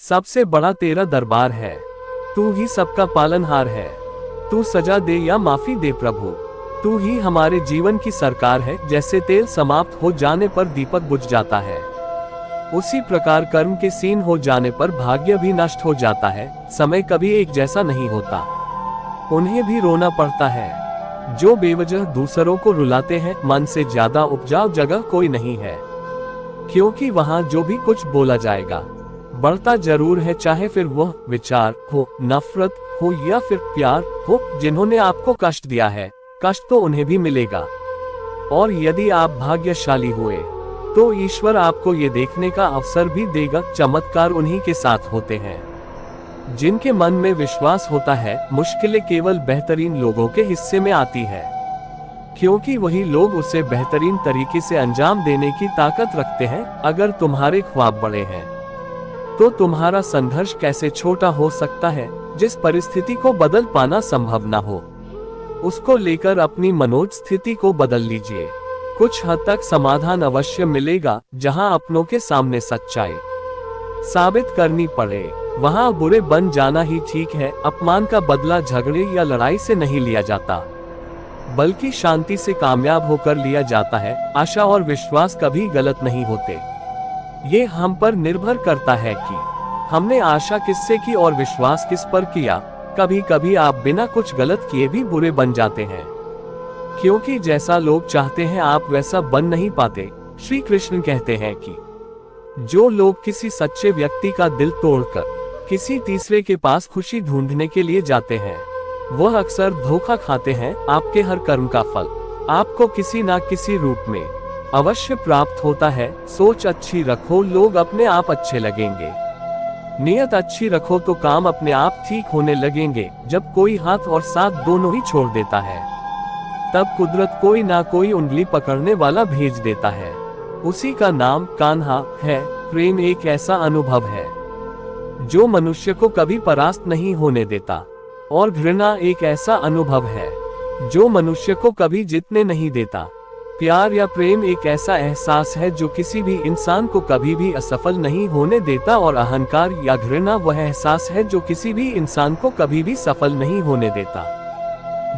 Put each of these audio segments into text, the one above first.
सबसे बड़ा तेरा दरबार है, तू ही सबका पालनहार है। तू सजा दे या माफी दे प्रभु, तू ही हमारे जीवन की सरकार है। जैसे तेल समाप्त हो जाने पर दीपक बुझ जाता है, उसी प्रकार कर्म के सीन हो जाने पर भाग्य भी नष्ट हो जाता है। समय कभी एक जैसा नहीं होता, उन्हें भी रोना पड़ता है। जो बेवजह दूसरों को रुलाते हैं, मन से ज्यादा उपजाऊ जगह कोई नहीं है, क्योंकि वहां जो भी कुछ बोला जाएगा बढ़ता जरूर है, चाहे फिर वह विचार हो, नफरत हो या फिर प्यार हो। जिन्होंने आपको कष्ट दिया है, कष्ट तो उन्हें भी मिलेगा। और यदि आप भाग्यशाली हुए तो ईश्वर आपको ये देखने का अवसर भी देगा। चमत्कार उन्हीं के साथ होते हैं जिनके मन में विश्वास होता है। मुश्किलें केवल बेहतरीन लोगों के हिस्से में आती है, क्योंकि वही लोग उसे बेहतरीन तरीके से अंजाम देने की ताकत रखते हैं। अगर तुम्हारे ख्वाब बड़े हैं तो तुम्हारा संघर्ष कैसे छोटा हो सकता है। जिस परिस्थिति को बदल पाना संभव न हो, उसको लेकर अपनी मनोज स्थिति को बदल लीजिए। कुछ हद तक समाधान अवश्य मिलेगा। जहां अपनों के सामने सच्चाई साबित करनी पड़े, वहां बुरे बन जाना ही ठीक है। अपमान का बदला झगड़े या लड़ाई से नहीं लिया जाता, बल्कि शांति से कामयाब होकर लिया जाता है। आशा और विश्वास कभी गलत नहीं होते। ये हम पर निर्भर करता है कि हमने आशा किससे की और विश्वास किस पर किया। कभी कभी आप बिना कुछ गलत किए भी बुरे बन जाते हैं, क्योंकि जैसा लोग चाहते हैं आप वैसा बन नहीं पाते। श्री कृष्ण कहते हैं कि जो लोग किसी सच्चे व्यक्ति का दिल तोड़कर किसी तीसरे के पास खुशी ढूंढने के लिए जाते हैं, वह अक्सर धोखा खाते हैं। आपके हर कर्म का फल आपको किसी न किसी रूप में अवश्य प्राप्त होता है। सोच अच्छी रखो, लोग अपने आप अच्छे लगेंगे। नियत अच्छी रखो तो काम अपने आप ठीक होने लगेंगे। जब कोई हाथ और साथ दोनों ही छोड़ देता है, तब कुदरत कोई ना कोई उंगली पकड़ने वाला भेज देता है। उसी का नाम कान्हा है। प्रेम एक ऐसा अनुभव है जो मनुष्य को कभी परास्त नहीं होने देता, और घृणा एक ऐसा अनुभव है जो मनुष्य को कभी जीतने नहीं देता। प्यार या प्रेम एक ऐसा एहसास है जो किसी भी इंसान को कभी भी असफल नहीं होने देता, और अहंकार या घृणा वह एहसास है जो किसी भी इंसान को कभी भी सफल नहीं होने देता।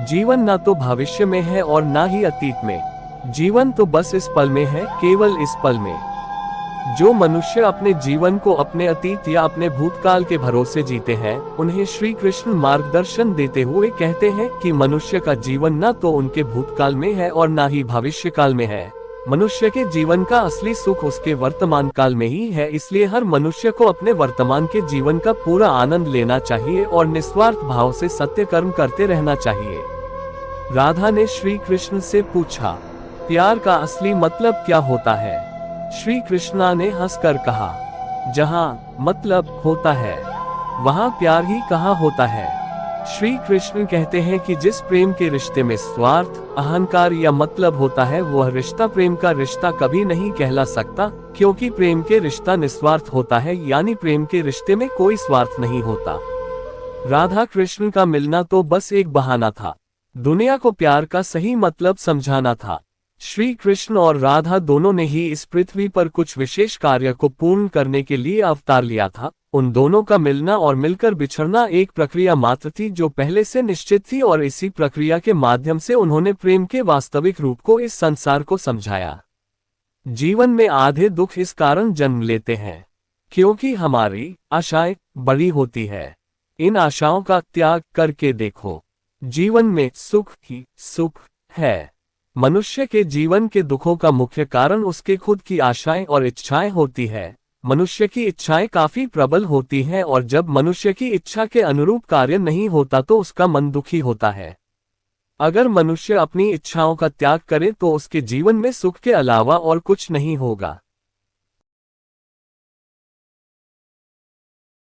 जीवन ना तो भविष्य में है और ना ही अतीत में, जीवन तो बस इस पल में है, केवल इस पल में। जो मनुष्य अपने जीवन को अपने अतीत या अपने भूतकाल के भरोसे जीते हैं, उन्हें श्री कृष्ण मार्गदर्शन देते हुए कहते हैं कि मनुष्य का जीवन न तो उनके भूतकाल में है और न ही भविष्य काल में है। मनुष्य के जीवन का असली सुख उसके वर्तमान काल में ही है। इसलिए हर मनुष्य को अपने वर्तमान के जीवन का पूरा आनंद लेना चाहिए और निस्वार्थ भाव से सत्य कर्म करते रहना चाहिए। राधा ने श्री कृष्ण से पूछा, प्यार का असली मतलब क्या होता है? श्री कृष्णा ने हंसकर कहा, जहाँ मतलब होता है वहाँ प्यार ही कहाँ होता है। श्री कृष्ण कहते हैं कि जिस प्रेम के रिश्ते में स्वार्थ, अहंकार या मतलब होता है, वह रिश्ता प्रेम का रिश्ता कभी नहीं कहला सकता, क्योंकि प्रेम के रिश्ता निस्वार्थ होता है, यानी प्रेम के रिश्ते में कोई स्वार्थ नहीं होता। राधा कृष्ण का मिलना तो बस एक बहाना था, दुनिया को प्यार का सही मतलब समझाना था। श्री कृष्ण और राधा दोनों ने ही इस पृथ्वी पर कुछ विशेष कार्य को पूर्ण करने के लिए अवतार लिया था। उन दोनों का मिलना और मिलकर बिछड़ना एक प्रक्रिया मात्र थी जो पहले से निश्चित थी, और इसी प्रक्रिया के माध्यम से उन्होंने प्रेम के वास्तविक रूप को इस संसार को समझाया। जीवन में आधे दुख इस कारण जन्म लेते हैं क्योंकि हमारी आशाएं बड़ी होती है। इन आशाओं का त्याग करके देखो, जीवन में सुख ही सुख है। मनुष्य के जीवन के दुखों का मुख्य कारण उसके खुद की आशाएं और इच्छाएं होती है। मनुष्य की इच्छाएं काफी प्रबल होती हैं, और जब मनुष्य की इच्छा के अनुरूप कार्य नहीं होता तो उसका मन दुखी होता है। अगर मनुष्य अपनी इच्छाओं का त्याग करे तो उसके जीवन में सुख के अलावा और कुछ नहीं होगा।